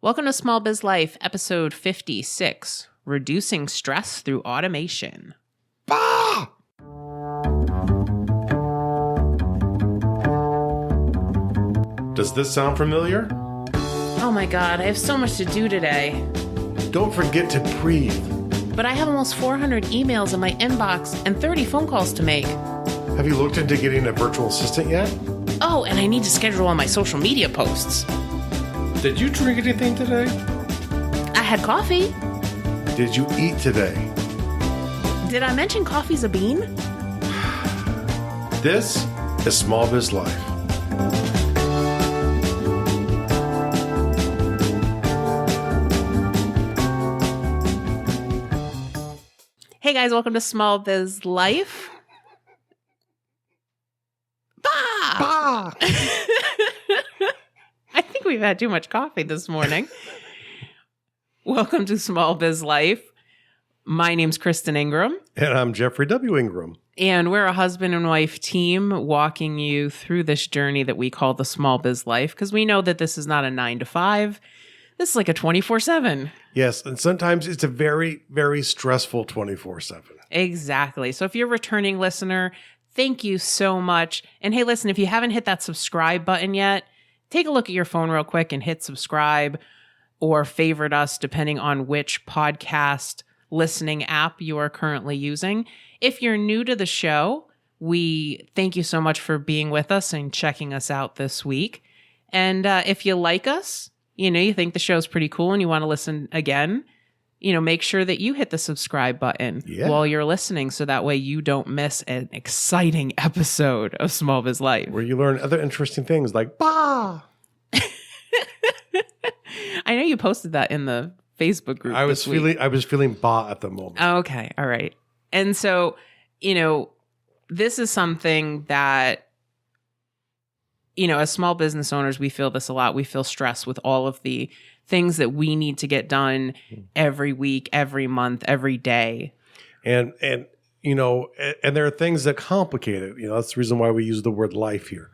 Welcome to Small Biz Life, episode 56, Reducing Stress Through Automation. Bah! Does this sound familiar? Oh my God, I have so much to do today. Don't forget to breathe. But I have almost 400 emails in my inbox and 30 phone calls to make. Have you looked into getting a virtual assistant yet? Oh, and I need to schedule all my social media posts. Did you drink anything today? I had coffee. Did you eat today? Did I mention coffee's a bean? This is Small Biz Life. Hey guys, welcome to Small Biz Life. Bah! Bah! I think we've had too much coffee this morning. Welcome to Small Biz Life. My name's Kristen Ingram. And I'm Jeffrey W. Ingram. And we're a husband and wife team walking you through this journey that we call the Small Biz Life, because we know that this is not a 9 to 5. This is like a 24/7. Yes, and sometimes it's a very, very stressful 24/7. Exactly. So if you're a returning listener, thank you so much. And hey, listen, if you haven't hit that subscribe button yet, take a look at your phone real quick and hit subscribe or favorite us depending on which podcast listening app you are currently using. If you're new to the show, we thank you so much for being with us and checking us out this week. And if you like us, you think the show's pretty cool and you want to listen again, make sure that you hit the subscribe button while you're listening so that way you don't miss an exciting episode of Small Biz Life. Where you learn other interesting things like, bah! I know you posted that in the Facebook group. I was feeling bah at the moment. Okay. All right. And so, this is something that, as small business owners, we feel this a lot. We feel stressed with all of the things that we need to get done every week, every month, every day. And there are things that complicate it. That's the reason why we use the word life here.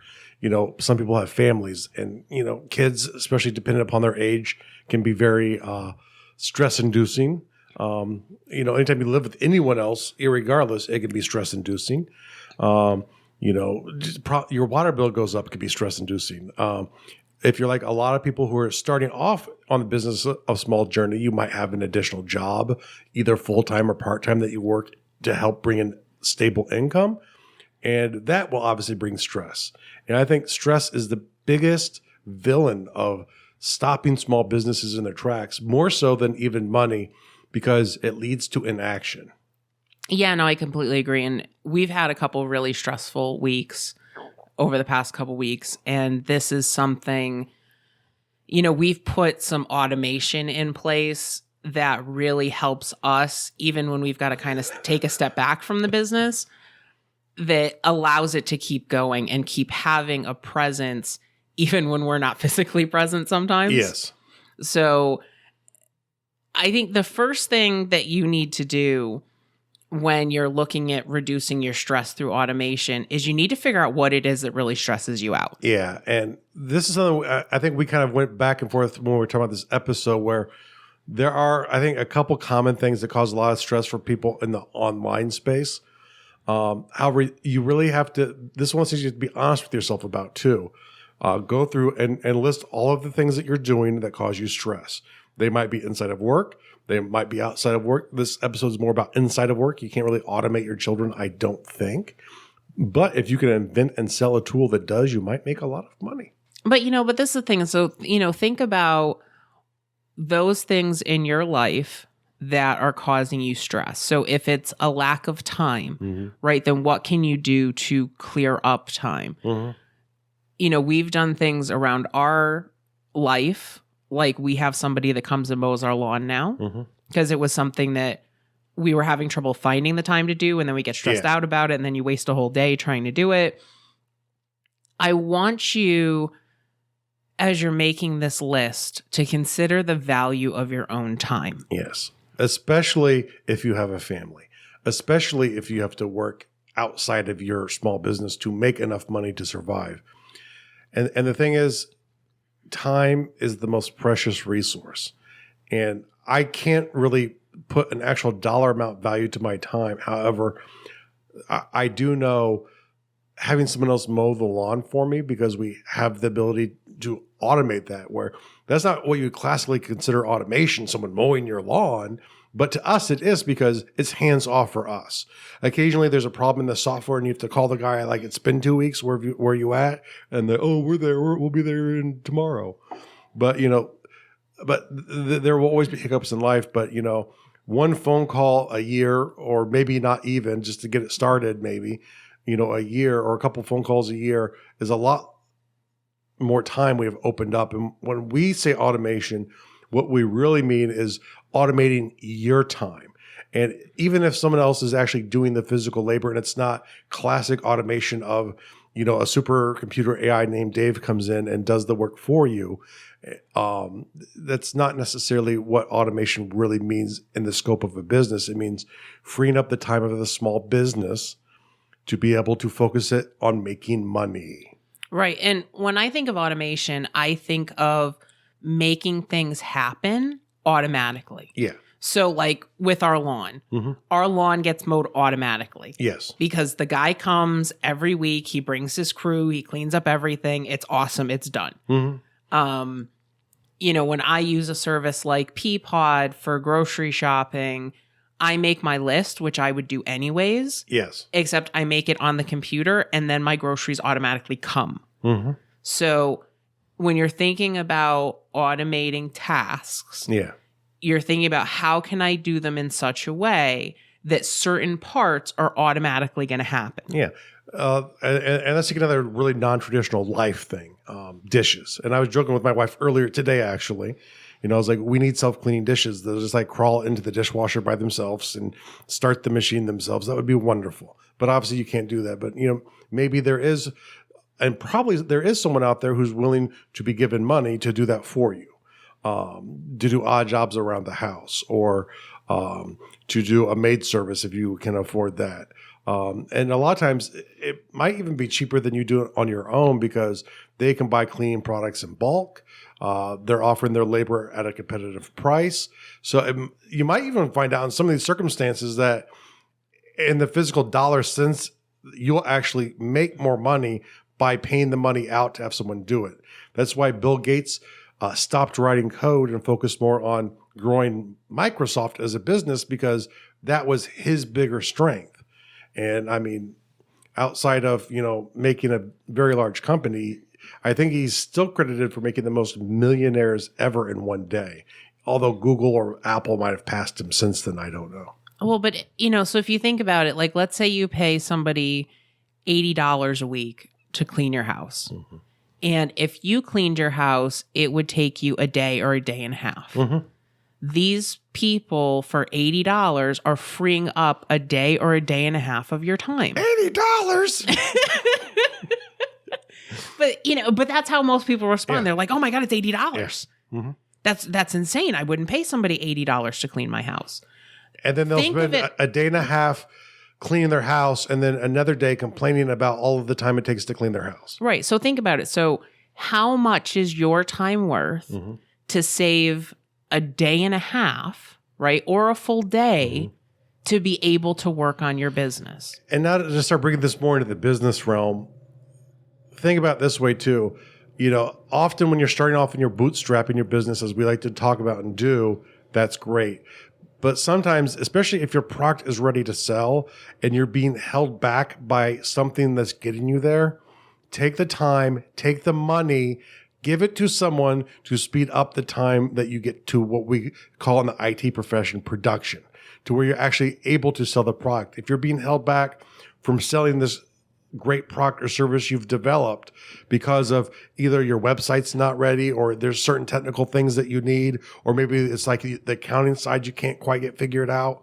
Some people have families and, kids, especially depending upon their age, can be very stress-inducing. Anytime you live with anyone else, irregardless, it can be stress-inducing. Your water bill goes up, it could be stress-inducing. If you're like a lot of people who are starting off on the business of small journey, you might have an additional job, either full-time or part-time, that you work to help bring in stable income. And that will obviously bring stress. And I think stress is the biggest villain of stopping small businesses in their tracks, more so than even money, because it leads to inaction. Yeah, no, I completely agree. And we've had a couple really stressful weeks over the past couple weeks. And this is something, we've put some automation in place that really helps us, even when we've got to kind of take a step back from the business, that allows it to keep going and keep having a presence, even when we're not physically present sometimes. Yes. So I think the first thing that you need to do when you're looking at reducing your stress through automation is you need to figure out what it is that really stresses you out. Yeah. And this is something I think we kind of went back and forth when we were talking about this episode, where there are, I think, a couple common things that cause a lot of stress for people in the online space. However, you really have to, this one thing you have to be honest with yourself about too. Go through and list all of the things that you're doing that cause you stress. They might be inside of work. They might be outside of work. This episode is more about inside of work. You can't really automate your children, I don't think. But if you can invent and sell a tool that does, you might make a lot of money. But, but this is the thing. So, think about those things in your life that are causing you stress. So if it's a lack of time, right, then what can you do to clear up time? We've done things around our life, like we have somebody that comes and mows our lawn now because it was something that we were having trouble finding the time to do, and then we get stressed out about it, and then you waste a whole day trying to do it. I want you, as you're making this list, to consider the value of your own time. Yes. Especially if you have a family, especially if you have to work outside of your small business to make enough money to survive. And the thing is, time is the most precious resource. And I can't really put an actual dollar amount value to my time. However, I do know having someone else mow the lawn for me, because we have the ability to automate that, where that's not what you classically consider automation, someone mowing your lawn. But to us, it is, because it's hands off for us. Occasionally, there's a problem in the software, and you have to call the guy, like, it's been 2 weeks. Where you at? And we're there. We'll be there tomorrow. But there will always be hiccups in life. But one phone call a year, or maybe not even, just to get it started, maybe a year, or a couple phone calls a year, is a lot more time we have opened up. And when we say automation, what we really mean is automating your time. And even if someone else is actually doing the physical labor, and it's not classic automation of, a supercomputer AI named Dave comes in and does the work for you, that's not necessarily what automation really means in the scope of a business. It means freeing up the time of the small business to be able to focus it on making money. Right. And when I think of automation, I think of making things happen automatically. Yeah. So like with our lawn, our lawn gets mowed automatically. Yes. Because the guy comes every week, he brings his crew, he cleans up everything. It's awesome. It's done. When I use a service like Peapod for grocery shopping, I make my list, which I would do anyways. Yes. Except I make it on the computer, and then my groceries automatically come. So when you're thinking about automating tasks, you're thinking about how can I do them in such a way that certain parts are automatically going to happen. Yeah. And that's another really non-traditional life thing, dishes. And I was joking with my wife earlier today, actually. I was like, we need self-cleaning dishes. They'll just like crawl into the dishwasher by themselves and start the machine themselves. That would be wonderful. But obviously you can't do that. But, maybe there is, and probably there is someone out there who's willing to be given money to do that for you, to do odd jobs around the house, or to do a maid service if you can afford that. And a lot of times it might even be cheaper than you do it on your own, because they can buy cleaning products in bulk. They're offering their labor at a competitive price. So you might even find out in some of these circumstances that in the physical dollar sense, you'll actually make more money by paying the money out to have someone do it. That's why Bill Gates stopped writing code and focused more on growing Microsoft as a business, because that was his bigger strength. And I mean, outside of, making a very large company, I think he's still credited for making the most millionaires ever in one day. Although Google or Apple might have passed him since then, I don't know. Well, but, so if you think about it, like, let's say you pay somebody $80 a week to clean your house. And if you cleaned your house, it would take you a day or a day and a half. These people for $80 are freeing up a day or a day and a half of your time. $80? But that's how most people respond. Yeah. They're like, oh my God, it's $80. Yeah. That's insane. I wouldn't pay somebody $80 to clean my house. And then they'll spend a day and a half cleaning their house, and then another day complaining about all of the time it takes to clean their house. Right. So think about it. So how much is your time worth to save a day and a half, right, or a full day to be able to work on your business? And now to start bringing this more into the business realm, think about it this way too. Often when you're starting off and you're bootstrapping your business, as we like to talk about and do, that's great. But sometimes, especially if your product is ready to sell and you're being held back by something that's getting you there, take the time, take the money, give it to someone to speed up the time that you get to what we call in the IT profession production, to where you're actually able to sell the product. If you're being held back from selling this great product or service you've developed because of either your website's not ready, or there's certain technical things that you need, or maybe it's like the accounting side you can't quite get figured out,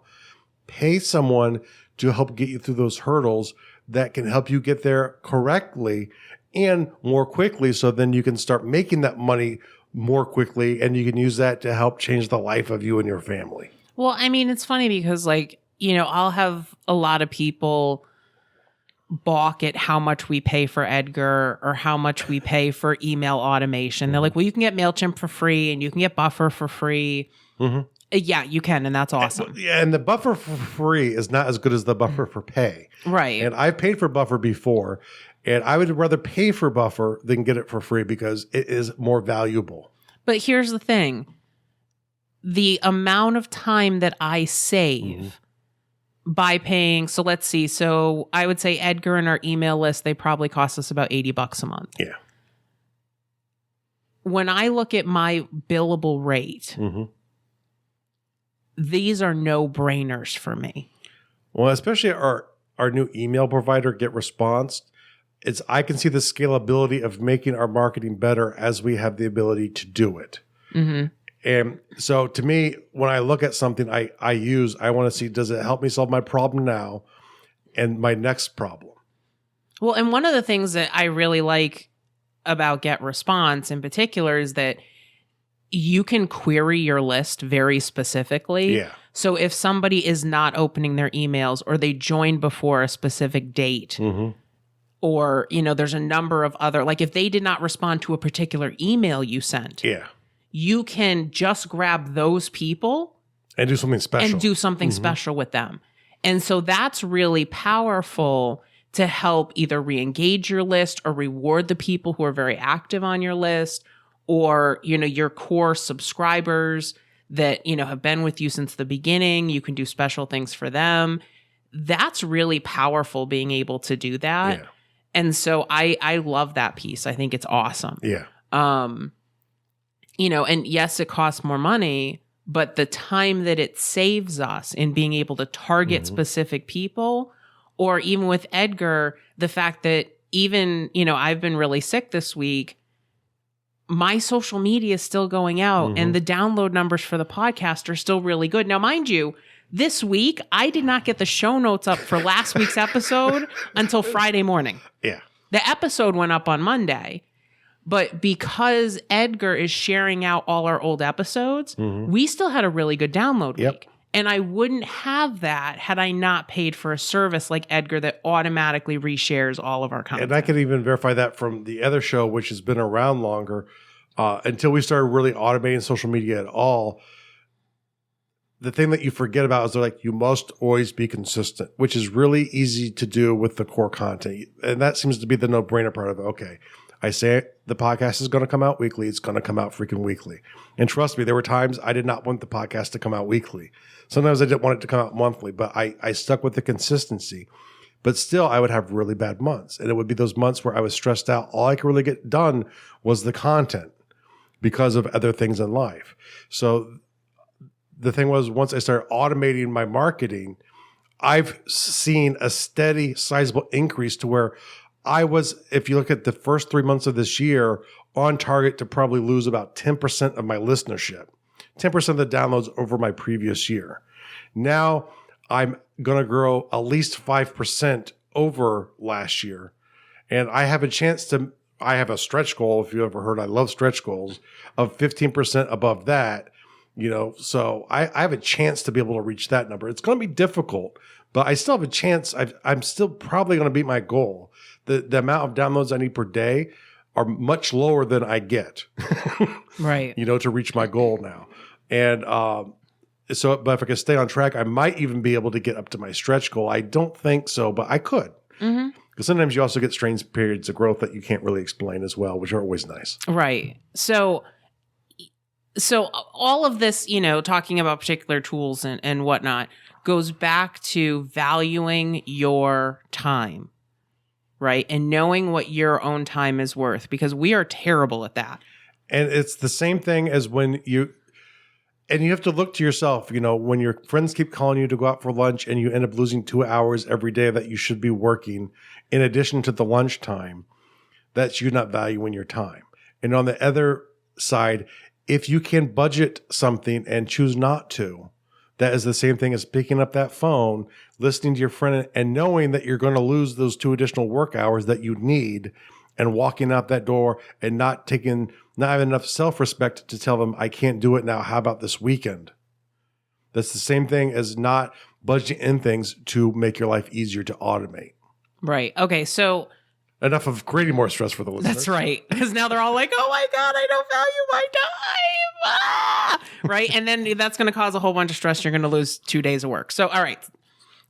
pay someone to help get you through those hurdles that can help you get there correctly and more quickly, so then you can start making that money more quickly, and you can use that to help change the life of you and your family. Well, I mean, it's funny because I'll have a lot of people balk at how much we pay for Edgar or how much we pay for email automation. They're like, well, you can get MailChimp for free and you can get Buffer for free. Yeah, you can, and that's awesome. And the Buffer for free is not as good as the Buffer for pay. Right. And I've paid for Buffer before, and I would rather pay for Buffer than get it for free because it is more valuable. But here's the thing. The amount of time that I save by paying, so let's see, so I would say Edgar and our email list, they probably cost us about $80 a month. Yeah. When I look at my billable rate, these are no-brainers for me. Well, especially our new email provider, GetResponse, I can see the scalability of making our marketing better as we have the ability to do it. And so to me, when I look at something I want to see, does it help me solve my problem now and my next problem? Well, and one of the things that I really like about GetResponse in particular is that you can query your list very specifically. Yeah. So if somebody is not opening their emails or they joined before a specific date, or, there's a number of other, like if they did not respond to a particular email you sent, you can just grab those people and do something special. Special with them. And so that's really powerful to help either re-engage your list or reward the people who are very active on your list, or, your core subscribers that, have been with you since the beginning. You can do special things for them. That's really powerful, being able to do that. Yeah. And so I love that piece. I think it's awesome. Yeah. And yes, it costs more money, but the time that it saves us in being able to target specific people, or even with Edgar, the fact that even, I've been really sick this week, my social media is still going out and the download numbers for the podcast are still really good. Now, mind you, this week, I did not get the show notes up for last week's episode until Friday morning. Yeah. The episode went up on Monday, but because Edgar is sharing out all our old episodes, we still had a really good download week. And I wouldn't have that had I not paid for a service like Edgar that automatically reshares all of our content. And I can even verify that from the other show, which has been around longer, until we started really automating social media at all. The thing that you forget about is they're like, you must always be consistent, which is really easy to do with the core content. And that seems to be the no-brainer part of it. Okay, I say the podcast is going to come out weekly. It's going to come out freaking weekly. And trust me, there were times I did not want the podcast to come out weekly. Sometimes I didn't want it to come out monthly, but I stuck with the consistency. But still, I would have really bad months. And it would be those months where I was stressed out. All I could really get done was the content because of other things in life. So the thing was, once I started automating my marketing, I've seen a steady, sizable increase to where I was, if you look at the first 3 months of this year, on target to probably lose about 10% of my listenership, 10% of the downloads over my previous year. Now I'm going to grow at least 5% over last year. And I have a chance to, I have a stretch goal, if you ever heard, I love stretch goals, of 15% above that. So I have a chance to be able to reach that number. It's going to be difficult, but I still have a chance. I'm still probably going to beat my goal. The amount of downloads I need per day are much lower than I get, right? To reach my goal now. And but if I could stay on track, I might even be able to get up to my stretch goal. I don't think so, but I could. Because sometimes you also get strange periods of growth that you can't really explain as well, which are always nice. Right. So all of this, talking about particular tools and whatnot, goes back to valuing your time, right? And knowing what your own time is worth, because we are terrible at that. And it's the same thing as when you have to look to yourself, when your friends keep calling you to go out for lunch and you end up losing 2 hours every day that you should be working in addition to the lunch time, that's you not valuing your time. And on the other side, if you can budget something and choose not to, that is the same thing as picking up that phone, listening to your friend and knowing that you're going to lose those 2 additional work hours that you need, and walking out that door and not having enough self-respect to tell them, I can't do it now. How about this weekend? That's the same thing as not budgeting in things to make your life easier to automate. Right. Okay. So Enough of creating more stress for the listeners. that's right. Because now they're all like, oh my God, I don't value my time. Ah! Right. And then that's going to cause a whole bunch of stress. You're going to lose 2 days of work. So, all right.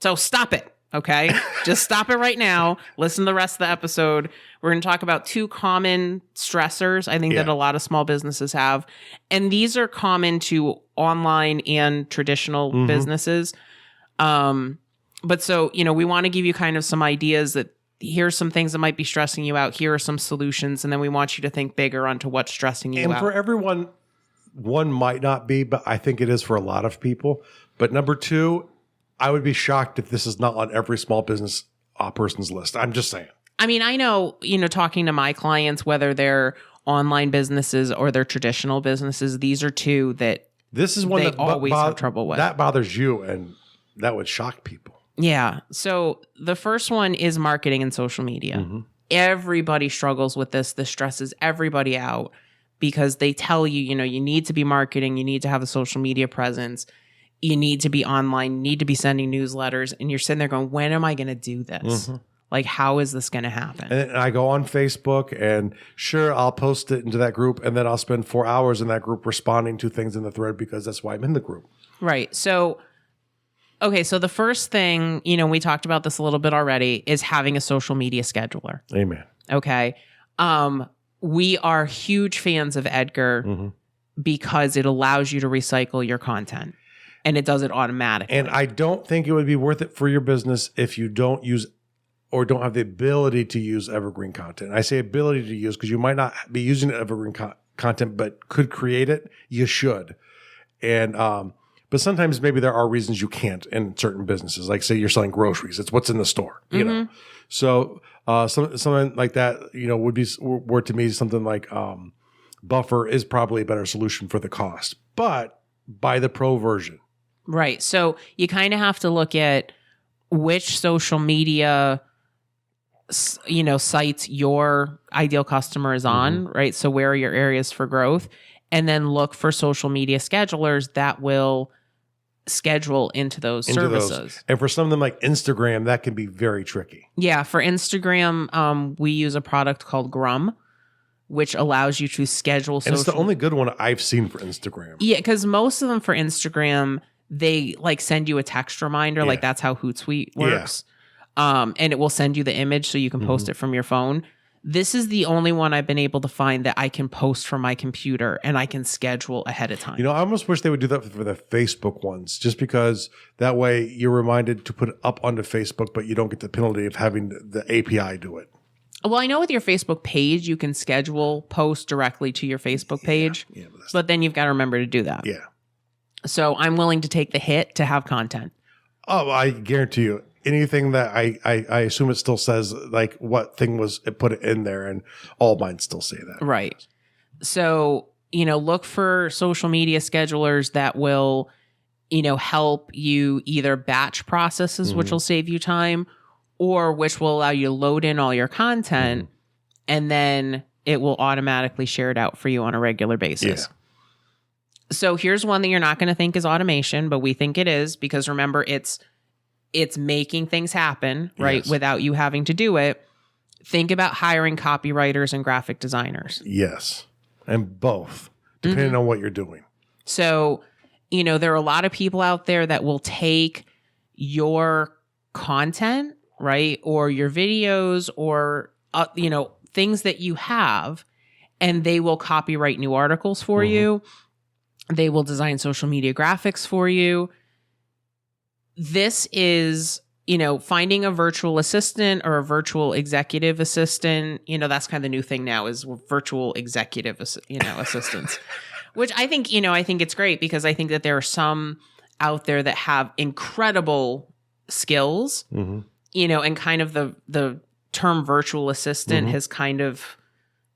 So stop it. Okay. Just stop it right now. Listen to the rest of the episode. We're going to talk about 2 common stressors I think that a lot of small businesses have. And these are common to online and traditional businesses. But so, we want to give you kind of some ideas that here's some things that might be stressing you out. Here are some solutions. And then we want you to think bigger onto what's stressing you out. And for everyone, one might not be, but I think it is for a lot of people. But number 2, I would be shocked if this is not on every small business person's list. I'm just saying. I mean, I know, talking to my clients, whether they're online businesses or they're traditional businesses, these are 2 that this is one they that always have trouble with. That bothers you, and that would shock people. Yeah. So the first one is marketing and social media. Everybody struggles with this. This stresses everybody out because they tell you, you need to be marketing, you need to have a social media presence, you need to be online, you need to be sending newsletters. And you're sitting there going, when am I going to do this? Like, how is this going to happen? And I go on Facebook and sure, I'll post it into that group. And then I'll spend 4 hours in that group responding to things in the thread because that's why I'm in the group. Right. So, okay. So the first thing, we talked about this a little bit already, is having a social media scheduler. Amen. Okay. We are huge fans of Edgar because it allows you to recycle your content and it does it automatically. And I don't think it would be worth it for your business if you don't use or don't have the ability to use evergreen content. I say ability to use because you might not be using evergreen content, but could create it. You should. And, but sometimes maybe there are reasons you can't in certain businesses. Like say you're selling groceries. It's what's in the store, you know? So, something like that, would be word to me something like, Buffer is probably a better solution for the cost, but buy the pro version. Right. So you kind of have to look at which social media sites your ideal customer is on, right? So where are your areas for growth? And then look for social media schedulers that will schedule into those services. And for some of them like Instagram, that can be very tricky. Yeah. For Instagram, we use a product called Grum, which allows you to schedule social. And it's the only good one I've seen for Instagram. Yeah. Because most of them for Instagram, they like send you a text reminder. Like that's how Hootsuite works. And it will send you the image so you can post it from your phone. This is the only one I've been able to find that I can post from my computer and I can schedule ahead of time. I almost wish they would do that for the Facebook ones, just because that way you're reminded to put it up onto Facebook, but you don't get the penalty of having the API do it. Well, I know with your Facebook page, you can schedule posts directly to your Facebook page, but then you've got to remember to do that. Yeah. So I'm willing to take the hit to have content. Oh, I guarantee you. Anything that I assume it still says like what thing was it put it in there, and all mine still say that. Right. So, look for social media schedulers that will, help you either batch processes, which will save you time, or which will allow you to load in all your content and then it will automatically share it out for you on a regular basis. Yeah. So here's one that you're not going to think is automation, but we think it is because remember, it's making things happen, right? Yes. Without you having to do it. Think about hiring copywriters and graphic designers. Yes. And both, depending on what you're doing. So, there are a lot of people out there that will take your content, right? Or your videos or, things that you have, and they will copyright new articles for you. They will design social media graphics for you. This is, finding a virtual assistant or a virtual executive assistant. That's kind of the new thing now is virtual executive, assistants, which I think it's great because I think that there are some out there that have incredible skills, and kind of the term virtual assistant has kind of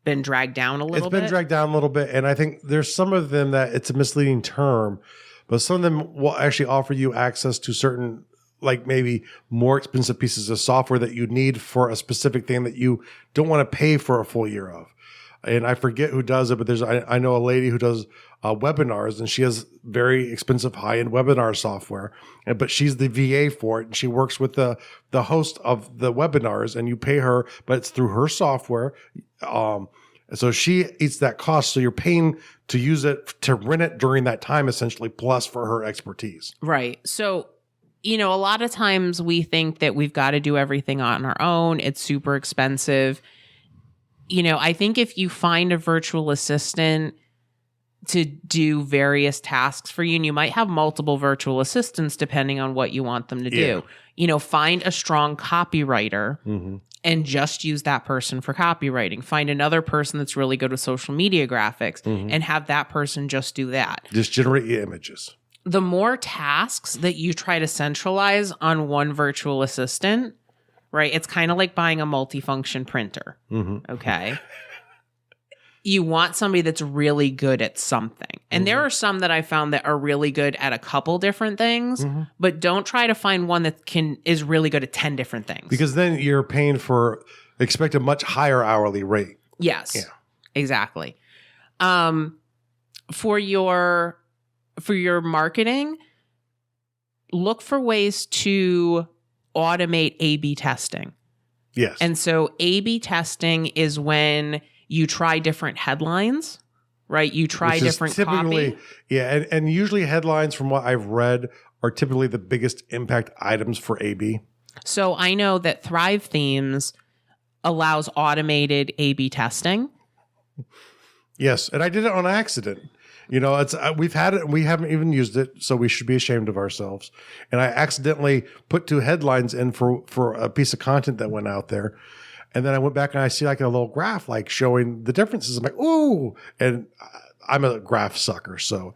been dragged down a little bit. It's been dragged down a little bit. And I think there's some of them that it's a misleading term, but some of them will actually offer you access to certain, like maybe more expensive pieces of software that you need for a specific thing that you don't want to pay for a full year of. And I forget who does it, but I know a lady who does webinars, and she has very expensive high-end webinar software, but she's the VA for it, and she works with the host of the webinars, and you pay her, but it's through her software. So she eats that cost. So you're paying to use it, to rent it during that time, essentially, plus for her expertise. Right. So, a lot of times we think that we've got to do everything on our own. It's super expensive. I think if you find a virtual assistant to do various tasks for you, and you might have multiple virtual assistants depending on what you want them to do. Find a strong copywriter and just use that person for copywriting. Find another person that's really good with social media graphics and have that person just do that. Just generate your images. The more tasks that you try to centralize on one virtual assistant, right? It's kind of like buying a multifunction printer. Okay. You want somebody that's really good at something. And there are some that I found that are really good at a couple different things, but don't try to find one that is really good at 10 different things. Because then you're paying expect a much higher hourly rate. Yes. Yeah. Exactly. For your marketing, look for ways to automate A/B testing. Yes. And so A/B testing is when you try different headlines, right? You try different copy. Yeah, and usually headlines, from what I've read, are typically the biggest impact items for A/B. So I know that Thrive Themes allows automated A/B testing. Yes, and I did it on accident. We've had it and we haven't even used it, so we should be ashamed of ourselves. And I accidentally put 2 headlines in for a piece of content that went out there. And then I went back and I see like a little graph like showing the differences. I'm like, ooh, and I'm a graph sucker. So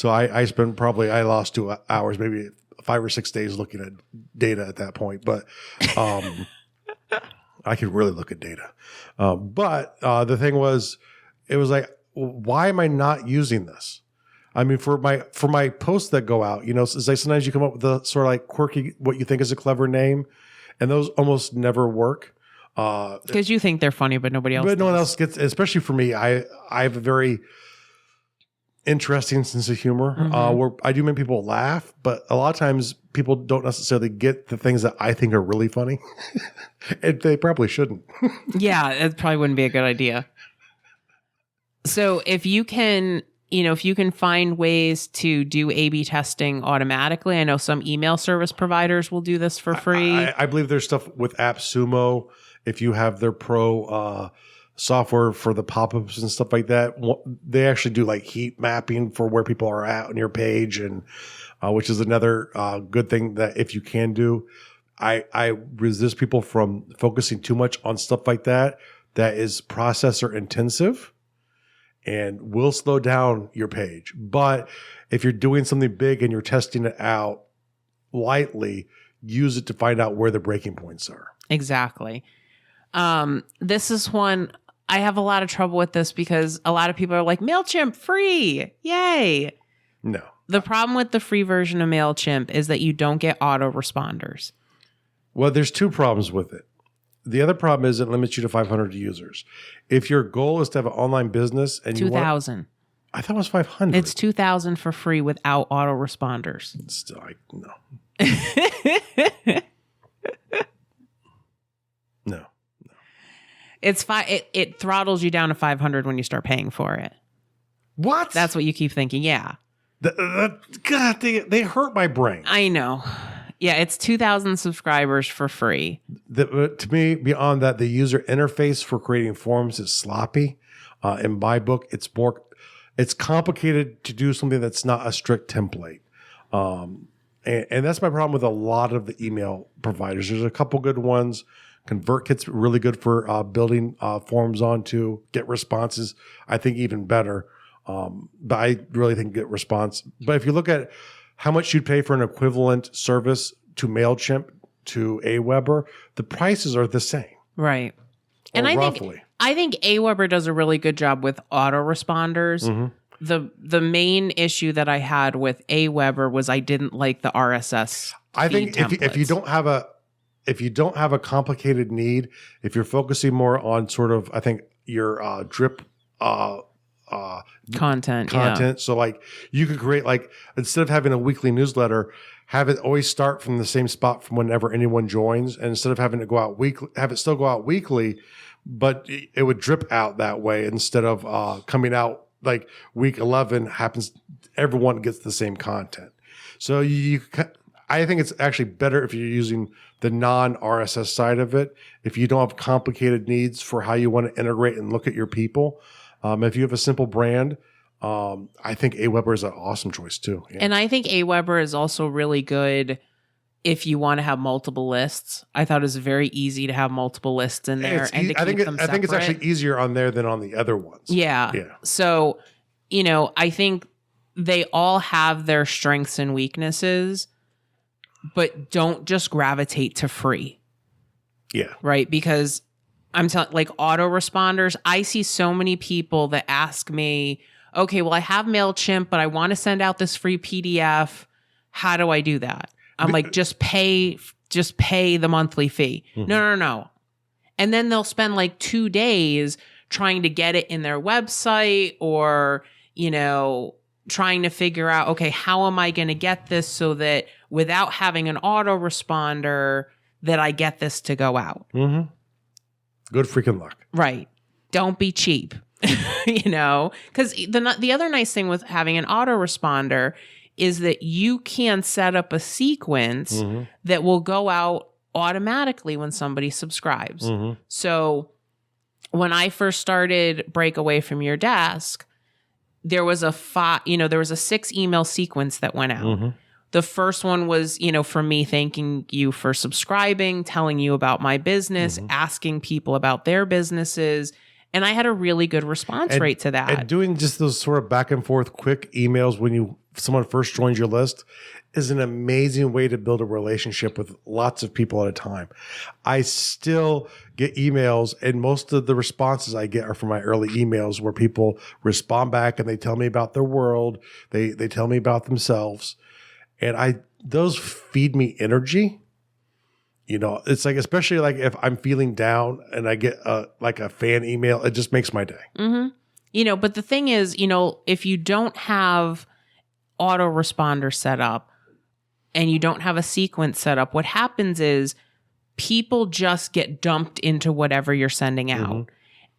I lost 2 hours, maybe 5 or 6 days looking at data at that point. But I could really look at data. But the thing was, it was like, why am I not using this? I mean, for my posts that go out, sometimes you come up with a sort of like quirky, what you think is a clever name, and those almost never work. Because you think they're funny, but nobody else But does. no one else gets, especially for me, I have a very interesting sense of humor where I do make people laugh, but a lot of times people don't necessarily get the things that I think are really funny. And they probably shouldn't. Yeah, it probably wouldn't be a good idea. So if you can find ways to do A/B testing automatically, I know some email service providers will do this for free. I believe there's stuff with AppSumo. If you have their pro software for the pop-ups and stuff like that, they actually do like heat mapping for where people are at on your page, and which is another good thing that if you can do. I resist people from focusing too much on stuff like that is processor intensive and will slow down your page. But if you're doing something big and you're testing it out lightly, use it to find out where the breaking points are. Exactly. This is one I have a lot of trouble with this because a lot of people are like, MailChimp free. Yay. No. The problem with the free version of MailChimp is that you don't get autoresponders. Well, there's 2 problems with it. The other problem is it limits you to 500 users. If your goal is to have an online business and 2,000. I thought it was 500. It's 2,000 for free without autoresponders. Still, no. No. It's it throttles you down to 500 when you start paying for it. What? That's what you keep thinking. Yeah. God, they hurt my brain. I know. Yeah, it's 2,000 subscribers for free. To me, beyond that, the user interface for creating forms is sloppy. In my book, it's complicated to do something that's not a strict template. And that's my problem with a lot of the email providers. There's a couple good ones. ConvertKit's really good for building forms onto. GetResponse, I think, even better. But I really think GetResponse. But if you look at how much you'd pay for an equivalent service to MailChimp, to Aweber, the prices are the same. Right. And I think Aweber does a really good job with autoresponders. Mm-hmm. The main issue that I had with Aweber was I didn't like the RSS. I think if you don't have a complicated need, if you're focusing more on sort of, I think your drip content. So like you could create like, instead of having a weekly newsletter, have it always start from the same spot from whenever anyone joins. And instead of having to go out weekly, have it still go out weekly, but it would drip out that way instead of coming out like week 11 happens. Everyone gets the same content. So I think it's actually better if you're using the non-RSS side of it. If you don't have complicated needs for how you want to integrate and look at your people. If you have a simple brand, I think Aweber is an awesome choice too. Yeah. And I think Aweber is also really good if you want to have multiple lists. I thought it was very easy to have multiple lists in there and to keep them separate. I think it's actually easier on there than on the other ones. Yeah. So, I think they all have their strengths and weaknesses, but don't just gravitate to free. Yeah. Right? Because I'm telling, like, autoresponders, I see so many people that ask me, okay, well, I have MailChimp, but I want to send out this free PDF. How do I do that? I'm like, just pay the monthly fee. Mm-hmm. No. And then they'll spend like 2 days trying to get it in their website or, trying to figure out, okay, how am I going to get this so that without having an autoresponder that I get this to go out? Mm-hmm. Good freaking luck. Right. Don't be cheap, because the other nice thing with having an autoresponder is that you can set up a sequence that will go out automatically when somebody subscribes. Mm-hmm. So when I first started Break Away From Your Desk, there was a 6 email sequence that went out. Mm-hmm. The first one was, for me, thanking you for subscribing, telling you about my business, asking people about their businesses. And I had a really good response rate to that. And doing just those sort of back and forth quick emails when someone first joins your list is an amazing way to build a relationship with lots of people at a time. I still get emails, and most of the responses I get are from my early emails where people respond back and they tell me about their world. They tell me about themselves. And those feed me energy. It's like, especially like if I'm feeling down and I get a fan email, it just makes my day. Mm-hmm. But the thing is, if you don't have autoresponder set up and you don't have a sequence set up, what happens is people just get dumped into whatever you're sending out. Mm-hmm.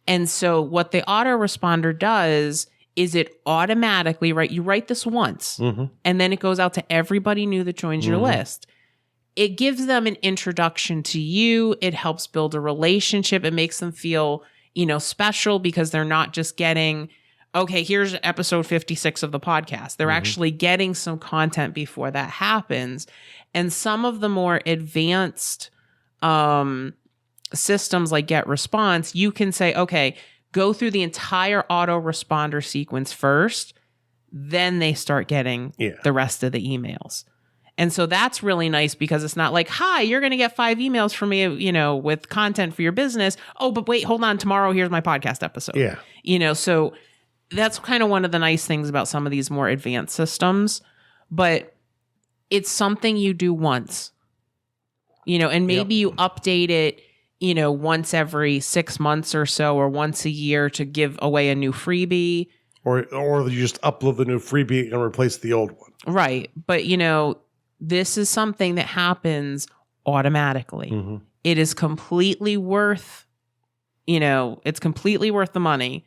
And so what the autoresponder does is it automatically, right? You write this once and then it goes out to everybody new that joins your list. It gives them an introduction to you. It helps build a relationship. It makes them feel, special because they're not just getting, okay, here's episode 56 of the podcast. They're actually getting some content before that happens. And some of the more advanced systems like GetResponse, you can say, okay, go through the entire autoresponder sequence first, then they start getting the rest of the emails. And so that's really nice because it's not like, hi, you're going to get 5 emails from me, with content for your business. Oh, but wait, hold on. Tomorrow, here's my podcast episode. Yeah. So that's kind of one of the nice things about some of these more advanced systems. But it's something you do once, and maybe you update it, once every 6 months or so, or once a year to give away a new freebie. Or you just upload the new freebie and replace the old one. Right. But, this is something that happens automatically. Mm-hmm. It is completely worth, it's completely worth the money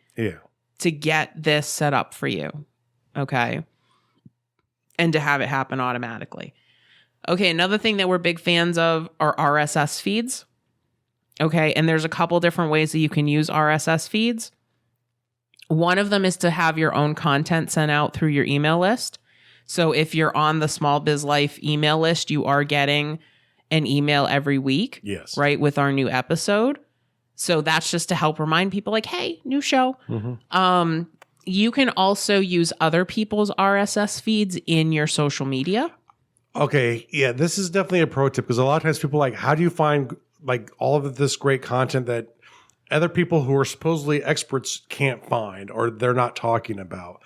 to get this set up for you. Okay. And to have it happen automatically. Okay. Another thing that we're big fans of are RSS feeds. Okay. And there's a couple different ways that you can use RSS feeds. One of them is to have your own content sent out through your email list. So if you're on the Small Biz Life email list, you are getting an email every week, right, with our new episode. So that's just to help remind people like, hey, new show. Mm-hmm. You can also use other people's RSS feeds in your social media. Okay. Yeah, this is definitely a pro tip because a lot of times people are like, how do you find like all of this great content that other people who are supposedly experts can't find or they're not talking about?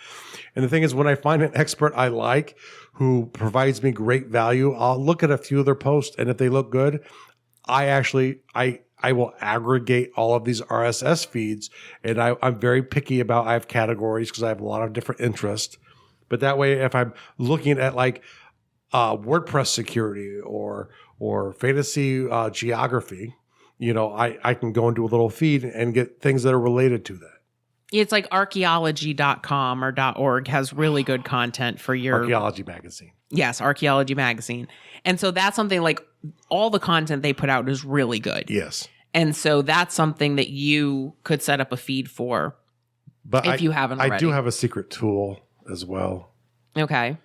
And the thing is, when I find an expert I like who provides me great value, I'll look at a few of their posts, and if they look good, I I will aggregate all of these RSS feeds, and I'm very picky about, I have categories because I have a lot of different interests. But that way, if I'm looking at like WordPress security or fantasy geography, I can go into a little feed and get things that are related to that. It's like archaeology.com or .org has really good content for your Archaeology magazine. Yes, Archaeology magazine. And so that's something like all the content they put out is really good. Yes. And so that's something that you could set up a feed for if you haven't already. I do have a secret tool as well. Okay.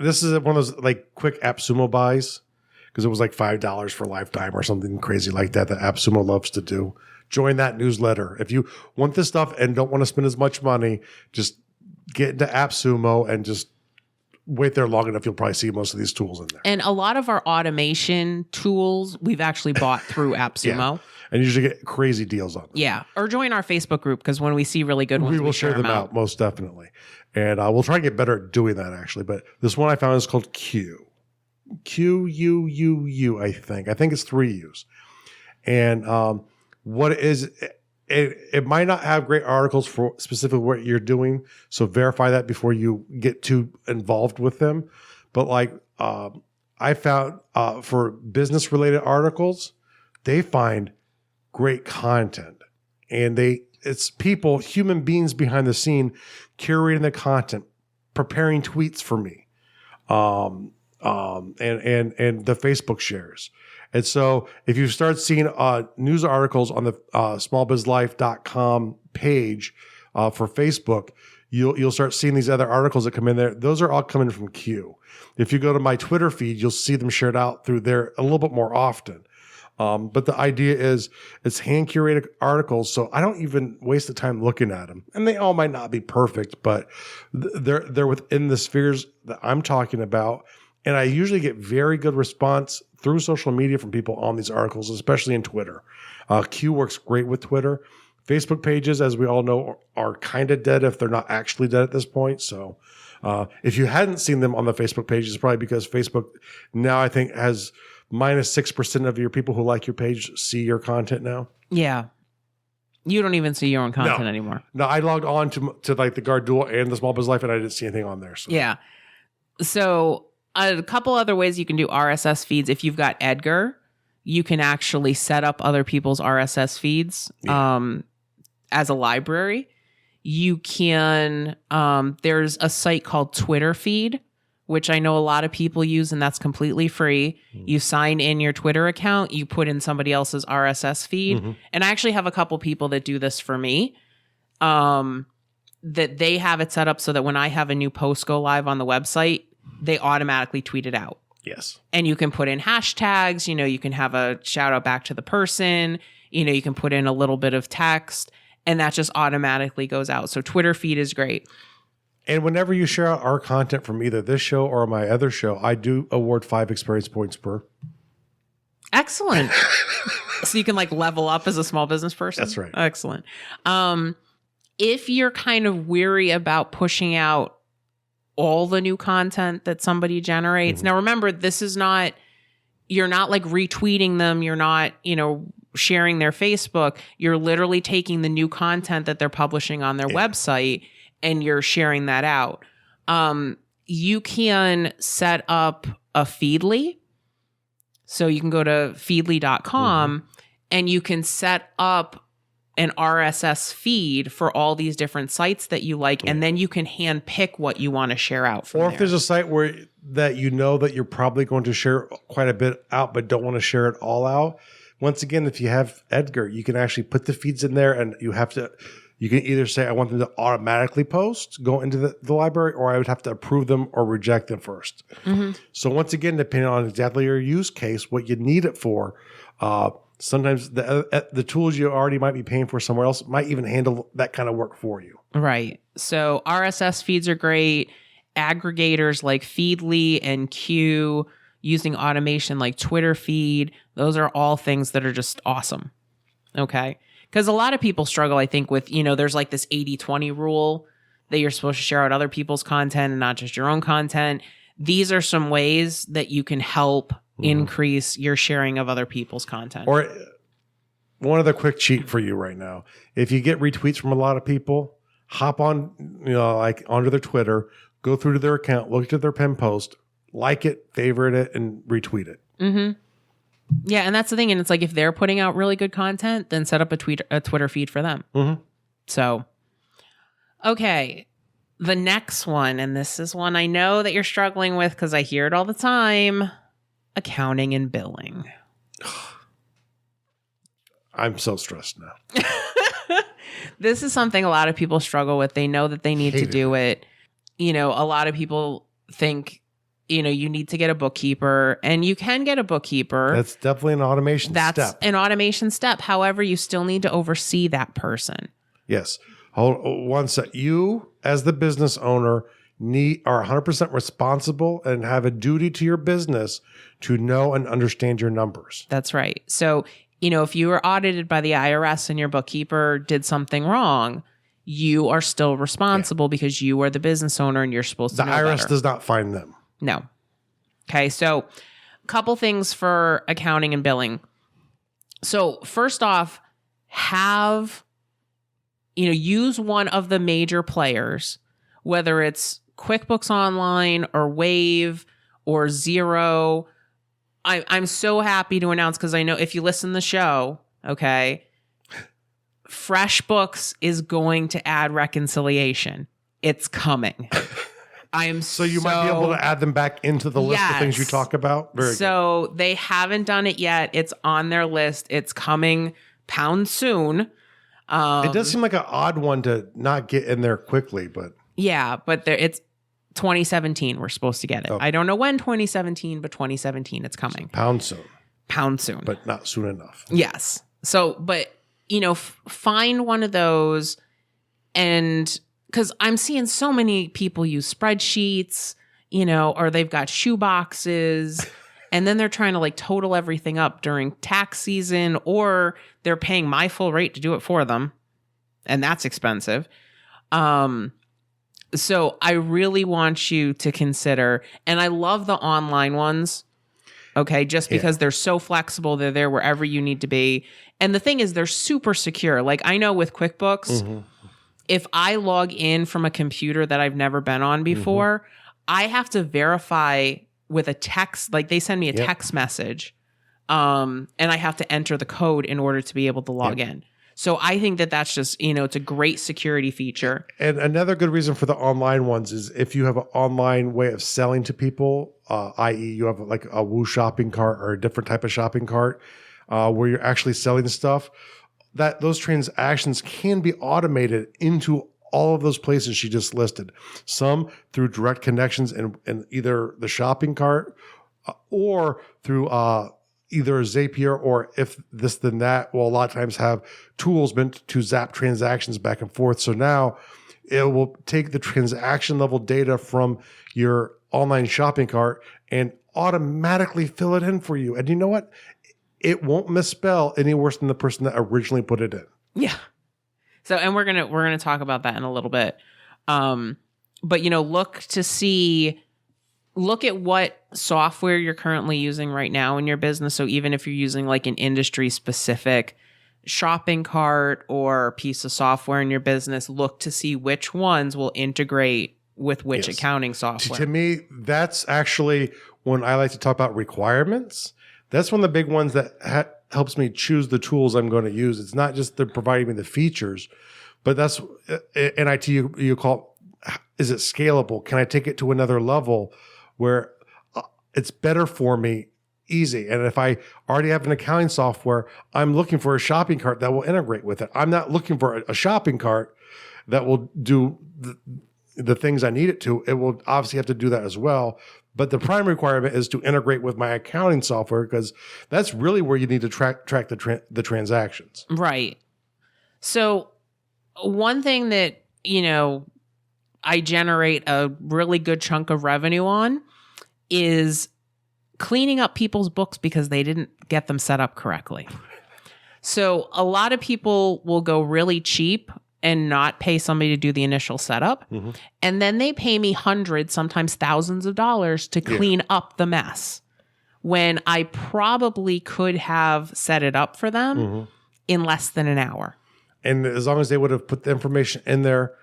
This is one of those like quick AppSumo buys because it was like $5 for lifetime or something crazy like that AppSumo loves to do. Join that newsletter. If you want this stuff and don't want to spend as much money, just get into AppSumo and just wait there long enough. You'll probably see most of these tools in there. And a lot of our automation tools we've actually bought through AppSumo. Yeah. And you usually get crazy deals on them. Yeah. Or join our Facebook group because when we see really good ones, we will share them out most definitely. And we'll try and get better at doing that actually. But this one I found is called Q. Q-U-U-U, I think. I think it's 3 U's. And what it is, it might not have great articles for specifically what you're doing. So verify that before you get too involved with them. But like I found for business related articles, they find great content. And it's people, human beings behind the scene, curating the content, preparing tweets for me. And the Facebook shares. And so if you start seeing news articles on the smallbizlife.com page for Facebook, you'll start seeing these other articles that come in there. Those are all coming from Q. If you go to my Twitter feed, you'll see them shared out through there a little bit more often. But the idea is it's hand-curated articles, so I don't even waste the time looking at them. And they all might not be perfect, but they're within the spheres that I'm talking about. And I usually get very good response through social media from people on these articles, especially in Twitter. Q works great with Twitter. Facebook pages, as we all know, are kind of dead if they're not actually dead at this point. So if you hadn't seen them on the Facebook page, it's probably because Facebook now I think has minus 6% of your people who like your page see your content now. Yeah. You don't even see your own content anymore. No, I logged on to like the Guard Duel and the Small Biz Life and I didn't see anything on there. So. Yeah. So a couple other ways you can do RSS feeds. If you've got Edgar, you can actually set up other people's RSS feeds as a library. You can, there's a site called Twitter Feed, which I know a lot of people use, and that's completely free. You sign in your Twitter account, you put in somebody else's RSS feed. And I actually have a couple people that do this for me, that they have it set up so that when I have a new post go live on the website, they automatically tweet it out. Yes. And you can put in hashtags, you can have a shout out back to the person, you can put in a little bit of text, and that just automatically goes out. So Twitter Feed is great. And whenever you share out our content from either this show or my other show, I do award 5 experience points per. Excellent. So you can like level up as a small business person? That's right. Excellent. If you're kind of weary about pushing out all the new content that somebody generates. Now, remember, this is not, you're not like retweeting them. You're not, sharing their Facebook. You're literally taking the new content that they're publishing on their website and you're sharing that out. You can set up a Feedly. So you can go to feedly.com and you can set up an RSS feed for all these different sites that you like, and then you can hand pick what you want to share out from Or if there's a site where that that you're probably going to share quite a bit out, but don't want to share it all out. Once again, if you have Edgar, you can actually put the feeds in there, and you can either say, I want them to automatically go into the library, or I would have to approve them or reject them first. So once again, depending on exactly your use case, what you need it for, sometimes the tools you already might be paying for somewhere else might even handle that kind of work for you. Right. So RSS feeds are great. Aggregators like Feedly and Q, using automation like Twitter Feed, those are all things that are just awesome. Okay. Because a lot of people struggle, I think, with, there's like this 80-20 rule that you're supposed to share out other people's content and not just your own content. These are some ways that you can help increase your sharing of other people's content. Or one other quick cheat for you right now. If you get retweets from a lot of people, hop on, like onto their Twitter, go through to their account, look at their pin post, like it, favorite it, and retweet it. Mm-hmm. Yeah, and that's the thing. And it's like if they're putting out really good content, then set up a Twitter feed for them. Mm-hmm. So, okay. The next one, and this is one I know that you're struggling with because I hear it all the time, accounting and billing. I'm so stressed now. This is something a lot of people struggle with. They know that they need to do it. A lot of people think, you need to get a bookkeeper, and you can get a bookkeeper. That's definitely an automation step. That's an automation step. However, you still need to oversee that Yes. Hold one sec. You, as the business owner, are 100% responsible and have a duty to your business to know and understand your numbers. That's right. So, if you were audited by the IRS and your bookkeeper did something wrong, you are still responsible because you are the business owner and you're supposed to know better. The IRS does not find them. No. Okay, so a couple things for accounting and billing. So first off, use one of the major players, whether it's QuickBooks Online or Wave or Xero. I'm so happy to announce, because I know if you listen to the show, okay, FreshBooks is going to add reconciliation. It's coming. So you might be able to add them back into the list of things you talk about? Very good. They haven't done it yet. It's on their list. It's coming pound soon. It does seem like an odd one to not get in there quickly, but... Yeah, but it's 2017 we're supposed to get it. Okay. I don't know when 2017, but 2017 it's coming. So pound soon. But not soon enough. Yes. So, but, find one of those, and... because I'm seeing so many people use spreadsheets, or they've got shoe boxes, and then they're trying to total everything up during tax season, or they're paying my full rate to do it for them. And that's expensive. So I really want you to consider, and I love the online ones. Okay. Just because they're so flexible, they're there wherever you need to be. And the thing is, they're super secure. I know with QuickBooks, if I log in from a computer that I've never been on before, I have to verify with a text. They send me a text message, and I have to enter the code in order to be able to log in. So I think that's just, it's a great security feature. And another good reason for the online ones is if you have an online way of selling to people, i.e. you have a Woo shopping cart or a different type of shopping cart, where you're actually selling stuff, that those transactions can be automated into all of those places she just listed. Some through direct connections in either the shopping cart or through either Zapier, or if this then that will a lot of times have tools meant to zap transactions back and forth. So now it will take the transaction level data from your online shopping cart and automatically fill it in for you. And you know what? It won't misspell any worse than the person that originally put it in. Yeah. So, and we're gonna talk about that in a little bit. But look at what software you're currently using right now in your business. So even if you're using an industry specific shopping cart or piece of software in your business, look to see which ones will integrate with which accounting software. To me, that's actually when I like to talk about requirements. That's one of the big ones that helps me choose the tools I'm going to use. It's not just they're providing me the features, but that's in IT you call, is it scalable? Can I take it to another level where it's better for me, easy? And if I already have an accounting software, I'm looking for a shopping cart that will integrate with it. I'm not looking for a shopping cart that will do the things I need it to. It will obviously have to do that as well. But the primary requirement is to integrate with my accounting software, because that's really where you need to track the transactions. Right. So one thing that, I generate a really good chunk of revenue on is cleaning up people's books because they didn't get them set up correctly. So a lot of people will go really cheap and not pay somebody to do the initial setup. Mm-hmm. And then they pay me hundreds, sometimes thousands of dollars to clean up the mess, when I probably could have set it up for them in less than an hour. And as long as they would have put the information in there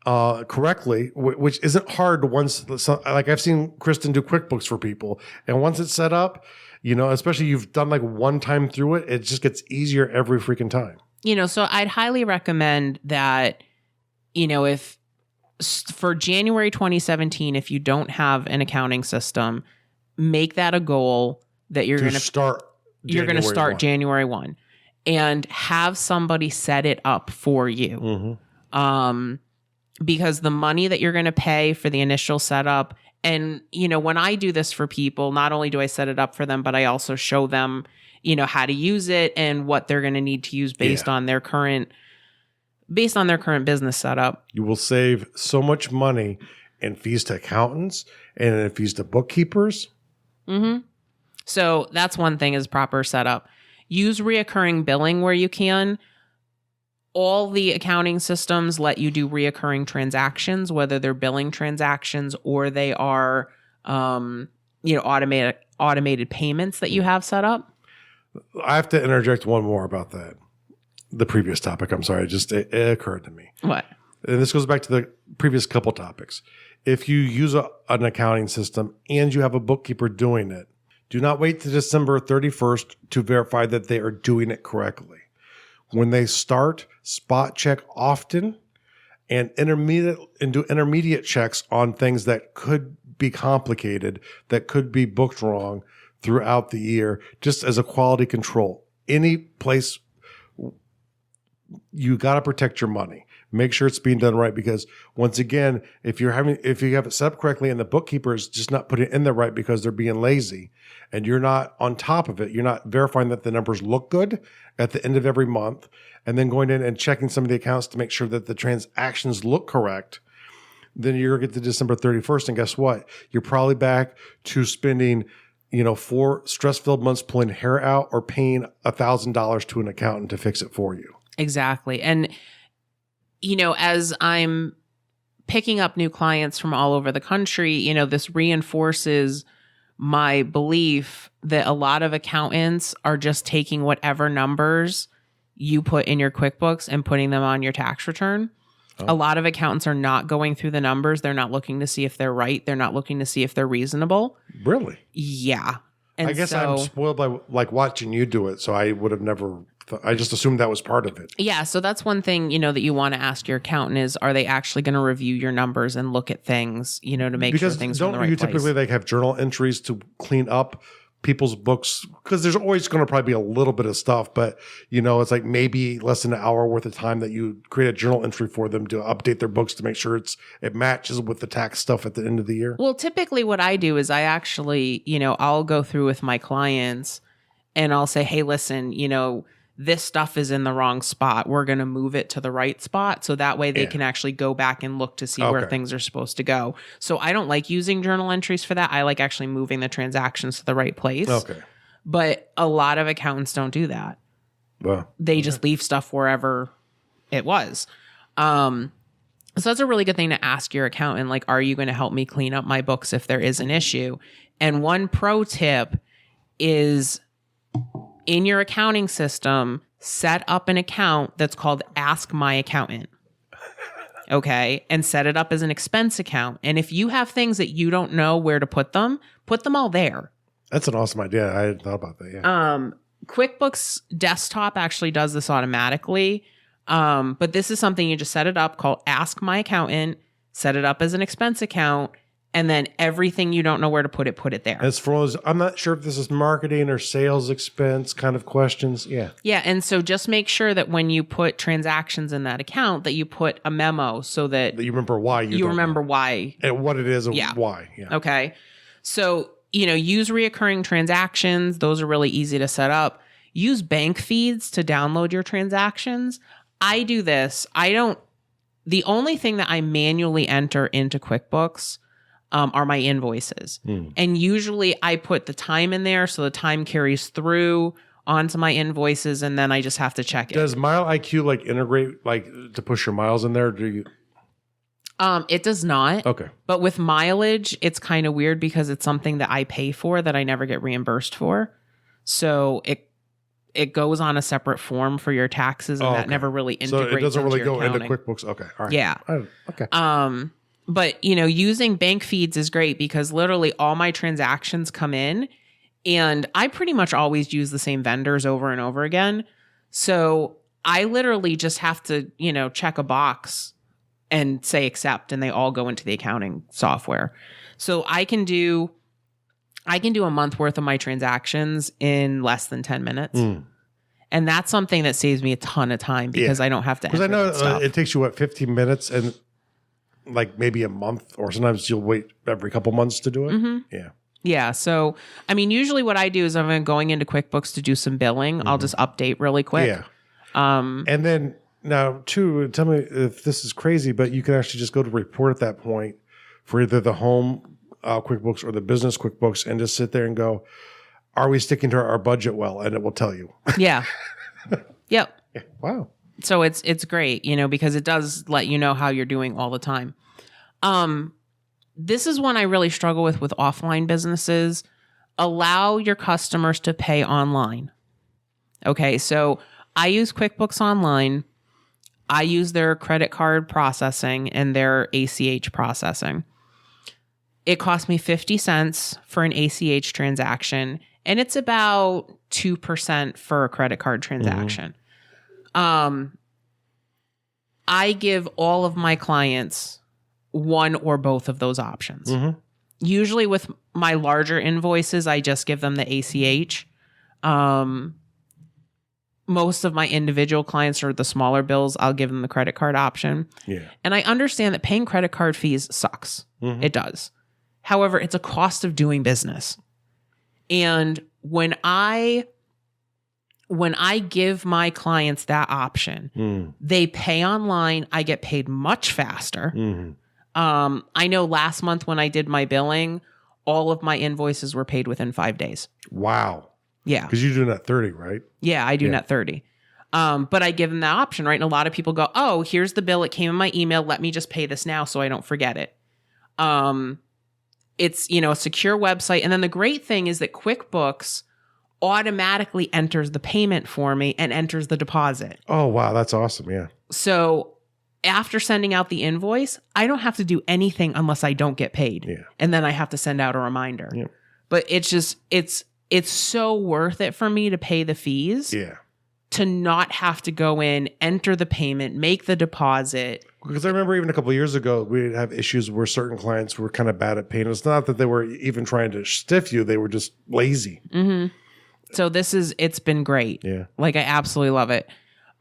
correctly, which isn't hard once, like I've seen Kristen do QuickBooks for people, and once it's set up, especially you've done like one time through it, it just gets easier every freaking time. So I'd highly recommend that, if for January 2017, if you don't have an accounting system, make that a goal that you're going to start. You're going to start January 1 and have somebody set it up for you. Because the money that you're going to pay for the initial setup, and, when I do this for people, not only do I set it up for them, but I also show them, how to use it and what they're going to need to use based on their current business setup. You will save so much money in fees to accountants and in fees to bookkeepers. So that's one thing, is proper setup. Use reoccurring billing where you can. All the accounting systems let you do reoccurring transactions, whether they're billing transactions or they are, automated payments that you have set up. I have to interject one more about that. The previous topic. I'm sorry. It occurred to me. What? And this goes back to the previous couple topics. If you use an accounting system and you have a bookkeeper doing it, do not wait to December 31st to verify that they are doing it correctly. When they start, spot check often and do intermediate checks on things that could be complicated, that could be booked wrong throughout the year, just as a quality control. Any place, you got to protect your money. Make sure it's being done right, because once again, if you have it set up correctly and the bookkeeper is just not putting it in there right because they're being lazy and you're not on top of it, you're not verifying that the numbers look good at the end of every month, and then going in and checking some of the accounts to make sure that the transactions look correct, then you're going to get to December 31st. And guess what? You're probably back to spending 4 stress-filled months pulling hair out or paying $1,000 to an accountant to fix it for you. Exactly. And as I'm picking up new clients from all over the country, this reinforces my belief that a lot of accountants are just taking whatever numbers you put in your QuickBooks and putting them on your tax return. A lot of accountants are not going through the numbers. They're not looking to see if they're right. They're not looking to see if they're reasonable. Really? Yeah. And I guess I'm spoiled by like watching you do it, so I would have never. I just assumed that was part of it. Yeah, so that's one thing that you want to ask your accountant is: are they actually going to review your numbers and look at things, to make sure things are in the right place? Don't you typically have journal entries to clean up people's books? Because there's always going to probably be a little bit of stuff, but it's like maybe less than an hour worth of time that you create a journal entry for them to update their books to make sure it matches with the tax stuff at the end of the year. Well, typically what I do is I actually, I'll go through with my clients and I'll say, hey, listen, this stuff is in the wrong spot. We're going to move it to the right spot. So that way they can actually go back and look to see where things are supposed to go. So I don't like using journal entries for that. I like actually moving the transactions to the right place. Okay. But a lot of accountants don't do that. Well, they just leave stuff wherever it was. So that's a really good thing to ask your accountant. Like, are you going to help me clean up my books if there is an issue? And one pro tip is, in your accounting system, set up an account that's called Ask My Accountant. Okay? And set it up as an expense account. And if you have things that you don't know where to put them all there. That's an awesome idea. I hadn't thought about that. Yeah. QuickBooks Desktop actually does this automatically. But this is something you just set it up called Ask My Accountant, set it up as an expense account, and then everything you don't know where to put it there. As far as, I'm not sure if this is marketing or sales expense kind of questions. Yeah. Yeah. And so just make sure that when you put transactions in that account, that you put a memo so that you remember why you remember why. And what it is and why. Yeah. Okay. So, use reoccurring transactions. Those are really easy to set up. Use bank feeds to download your transactions. I do this. The only thing that I manually enter into QuickBooks are my invoices. And usually I put the time in there so the time carries through onto my invoices, and then I just have to check it. Does MileIQ integrate to push your miles in there? Do you? It does not. Okay. But with mileage, it's kind of weird because it's something that I pay for that I never get reimbursed for. So it goes on a separate form for your taxes, and that never really integrates. So it doesn't really go accounting. into QuickBooks. Okay. All right. Yeah. Okay. But using bank feeds is great because literally all my transactions come in, and I pretty much always use the same vendors over and over again. So I literally just have to, check a box and say accept, and they all go into the accounting software. So I can do a month worth of my transactions in less than 10 minutes. And that's something that saves me a ton of time because I don't have to. Because I know it takes you 15 minutes and like maybe a month, or sometimes you'll wait every couple months to do it. Mm-hmm. Yeah. Yeah. So, I mean, usually what I do is I'm going into QuickBooks to do some billing. I'll just update really quick. Yeah. And then now, too, tell me if this is crazy, but you can actually just go to report at that point for either the home QuickBooks or the business QuickBooks and just sit there and go, are we sticking to our budget well? And it will tell you. Yeah. Yep. Yeah. Wow. So it's great, because it does let you know how you're doing all the time. This is one I really struggle with offline businesses. Allow your customers to pay online. Okay, so I use QuickBooks Online. I use their credit card processing and their ACH processing. It cost me 50 cents for an ACH transaction, and it's about 2% for a credit card transaction. I give all of my clients one or both of those options. Usually with my larger invoices, I just give them the ACH. Most of my individual clients or the smaller bills, I'll give them the credit card option. Yeah. And I understand that paying credit card fees sucks. It does. However, it's a cost of doing business. And when I give my clients that option, they pay online. I get paid much faster. I know last month when I did my billing, all of my invoices were paid within 5 days. Wow. Yeah. Because you're doing that 30, right? Yeah, I do net 30. But I give them that option, right? And a lot of people go, oh, here's the bill. It came in my email. Let me just pay this now so I don't forget it. It's, a secure website. And then the great thing is that QuickBooks automatically enters the payment for me and enters the deposit. Oh, wow. That's awesome. Yeah. So after sending out the invoice, I don't have to do anything unless I don't get paid. Yeah. And then I have to send out a reminder. Yeah. But it's just, it's so worth it for me to pay the fees. Yeah. To not have to go in, enter the payment, make the deposit. Because I remember even a couple of years ago, we'd have issues where certain clients were kind of bad at paying. It's not that they were even trying to stiff you. They were just lazy. So it's been great. Yeah. Like I absolutely love it.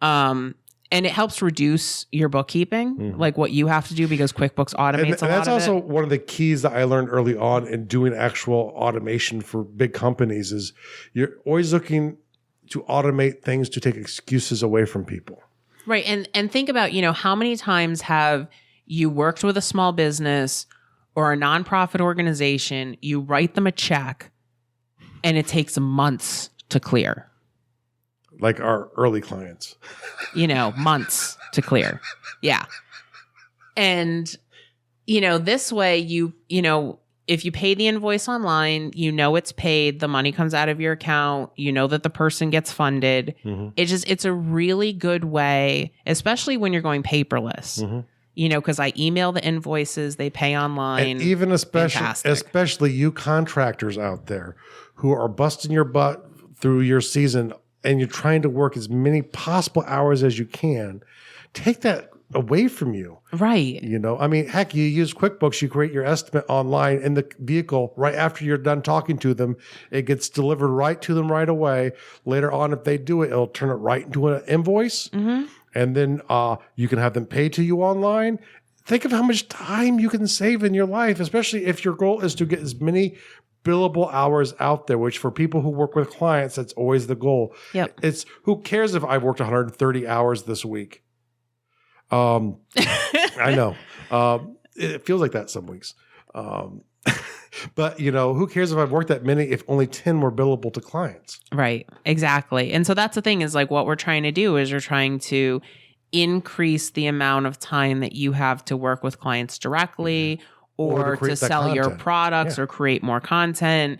And it helps reduce your bookkeeping, like what you have to do because QuickBooks automates a lot of it. And that's also one of the keys that I learned early on in doing actual automation for big companies is you're always looking to automate things to take excuses away from people. Right. And think about, how many times have you worked with a small business or a nonprofit organization, you write them a check and it takes months to clear. Like our early clients. Months to clear. Yeah. And, this way if you pay the invoice online, it's paid, the money comes out of your account, that the person gets funded. It's a really good way, especially when you're going paperless, because I email the invoices, they pay online. And even especially you contractors out there who are busting your butt through your season and you're trying to work as many possible hours as you can, take that away from you. Right. Heck, you use QuickBooks, you create your estimate online in the vehicle right after you're done talking to them. It gets delivered right to them right away. Later on, if they do it, it'll turn it right into an invoice. And then you can have them pay to you online. Think of how much time you can save in your life, especially if your goal is to get as many billable hours out there, which for people who work with clients, that's always the goal. Yep. It's who cares if I worked 130 hours this week? I know. It feels like that some weeks. But, who cares if I've worked that many if only 10 were billable to clients? Right. Exactly. And so that's the thing is like what we're trying to do is we're trying to increase the amount of time that you have to work with clients directly or to sell your products or create more content,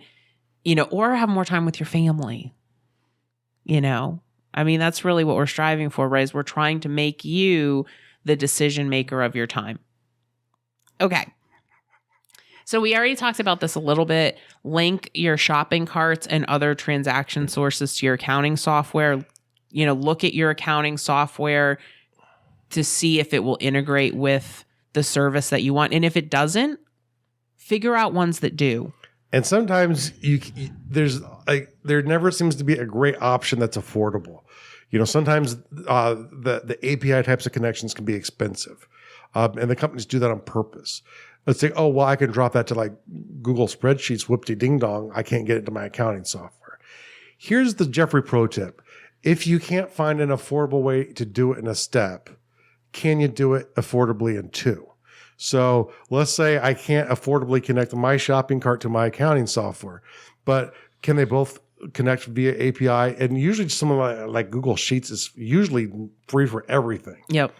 or have more time with your family. I mean, that's really what we're striving for, right? Is we're trying to make you the decision maker of your time. Okay. So we already talked about this a little bit. Link your shopping carts and other transaction sources to your accounting software. Look at your accounting software to see if it will integrate with the service that you want. And if it doesn't, figure out ones that do. And sometimes there never seems to be a great option that's affordable. Sometimes the API types of connections can be expensive, and the companies do that on purpose. Let's say, oh, well, I can drop that to like Google Spreadsheets, whoop-de-ding dong. I can't get it to my accounting software. Here's the Jeffrey pro tip. If you can't find an affordable way to do it in a step, can you do it affordably in two? So let's say I can't affordably connect my shopping cart to my accounting software, but can they both connect via API? And usually something like Google Sheets is usually free for everything. Yep.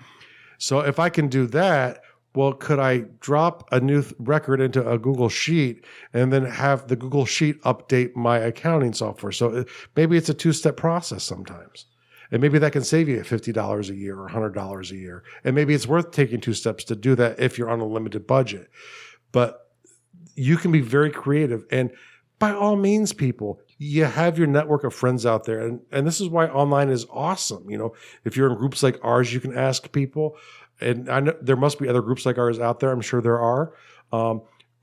So if I can do that, well, could I drop a new record into a Google Sheet and then have the Google Sheet update my accounting software? So maybe it's a two-step process sometimes. And maybe that can save you $50 a year or $100 a year. And maybe it's worth taking two steps to do that if you're on a limited budget. But you can be very creative. And by all means, people, you have your network of friends out there. And this is why online is awesome. If you're in groups like ours, you can ask people. And I know there must be other groups like ours out there. I'm sure there are.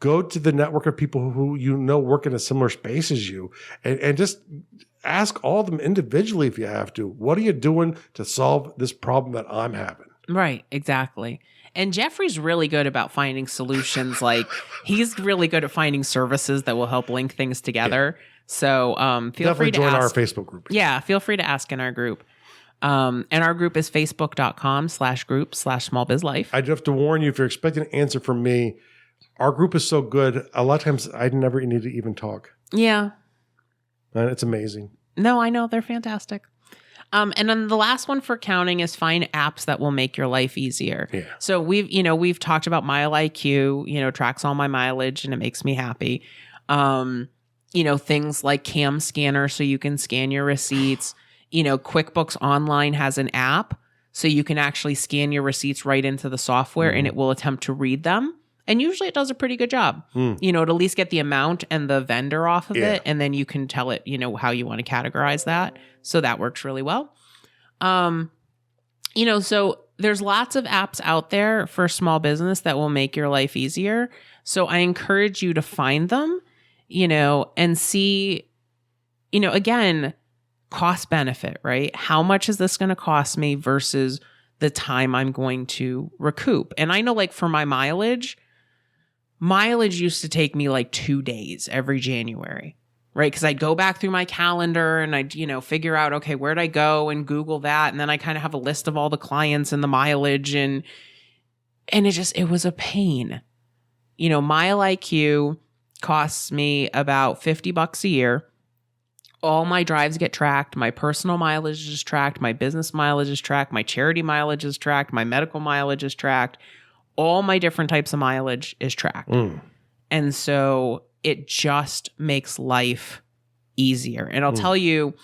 Go to the network of people who work in a similar space as you, and just ask all of them individually if you have to. What are you doing to solve this problem that I'm having? Right, exactly. And Jeffrey's really good about finding solutions. Like he's really good at finding services that will help link things together. Yeah. So feel free to join ask. Our Facebook group. Yeah, feel free to ask in our group. And our group is facebook.com/group/smallbizlife. I do have to warn you, if you're expecting an answer from me, our group is so good. A lot of times I never need to even talk. Yeah. And it's amazing. No, I know. They're fantastic. And then the last one for counting is find apps that will make your life easier. Yeah. So we've talked about MileIQ, tracks all my mileage and it makes me happy. Things like Cam Scanner so you can scan your receipts. QuickBooks Online has an app so you can actually scan your receipts right into the software and it will attempt to read them. And usually it does a pretty good job, to at least get the amount and the vendor off of it. And then you can tell it, how you want to categorize that. So that works really well. So there's lots of apps out there for small business that will make your life easier. So I encourage you to find them, and see, again, cost benefit, right? How much is this going to cost me versus the time I'm going to recoup? And I know like for my mileage used to take me like 2 days every January, right? Because I'd go back through my calendar and I'd, figure out, okay, where'd I go and Google that. And then I kind of have a list of all the clients and the mileage and it was a pain. MileIQ costs me about $50 a year. All my drives get tracked. My personal mileage is tracked. My business mileage is tracked. My charity mileage is tracked. My medical mileage is tracked. All my different types of mileage is tracked. And so it just makes life easier. And I'll tell you,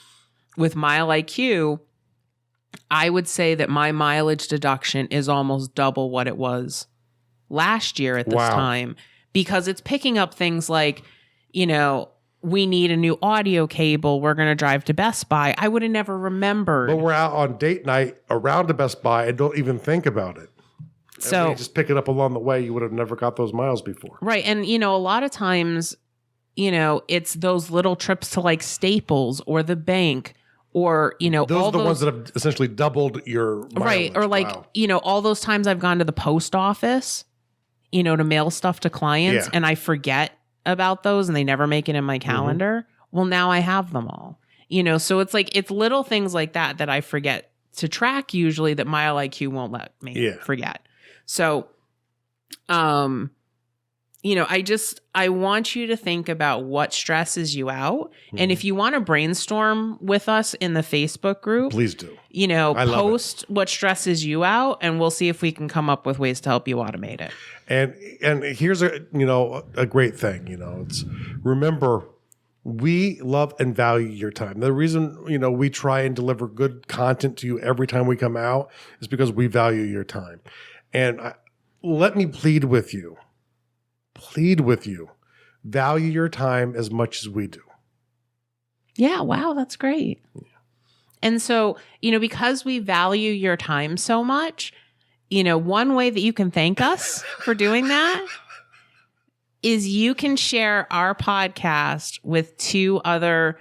with MileIQ, I would say that my mileage deduction is almost double what it was last year at this time, because it's picking up things like, we need a new audio cable. We're going to drive to Best Buy. I would have never remembered. But we're out on date night around the Best Buy and don't even think about it. So just pick it up along the way. You would have never got those miles before. Right. And, a lot of times, it's those little trips to like Staples or the bank or, those are the ones that have essentially doubled your mileage. Right. Or like, all those times I've gone to the post office, to mail stuff to clients and I forget about those and they never make it in my calendar. Well, now I have them all, so it's like, it's little things like that I forget to track usually that MileIQ won't let me forget. So, I want you to think about what stresses you out. And if you want to brainstorm with us in the Facebook group, please do. Post what stresses you out and we'll see if we can come up with ways to help you automate it. And here's a great thing, it's remember We love and value your time. The reason, we try and deliver good content to you every time we come out is because we value your time. And let me plead with you. Value your time as much as we do. Yeah. Wow. That's great. Yeah. And so, because we value your time so much, one way that you can thank us for doing that is you can share our podcast with 2 other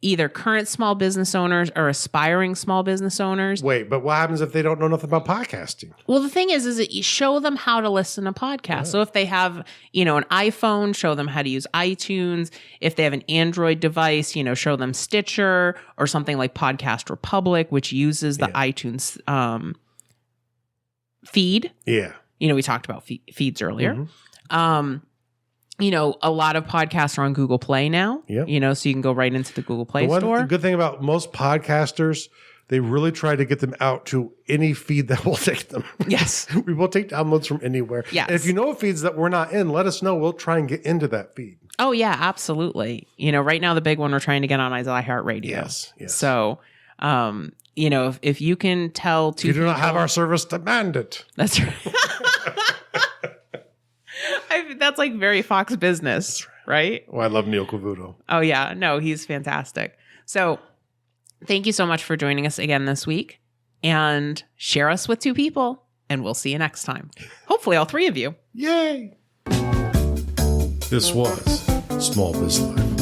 either current small business owners or aspiring small business owners. Wait, but what happens if they don't know nothing about podcasting? Well, the thing is that you show them how to listen to podcasts. Yeah. So if they have, an iPhone, show them how to use iTunes. If they have an Android device, show them Stitcher or something like Podcast Republic, which uses the iTunes feed. Yeah. We talked about feeds earlier. Mm-hmm. A lot of podcasts are on Google Play now. Yep. So you can go right into the Google Play store. The good thing about most podcasters, they really try to get them out to any feed that will take them. Yes. We will take downloads from anywhere. Yes. And if you know feeds that we're not in, let us know. We'll try and get into that feed. Oh, yeah, absolutely. Right now, the big one we're trying to get on is iHeartRadio. Yes. So, if you can tell 2 If you do people, not have our service, demand it. That's right. That's like very Fox Business, right? Oh, I love Neil Cavuto. Oh, yeah. No, he's fantastic. So thank you so much for joining us again this week, and share us with 2 people, and we'll see you next time. Hopefully all 3 of you. Yay. This was Small Biz Life.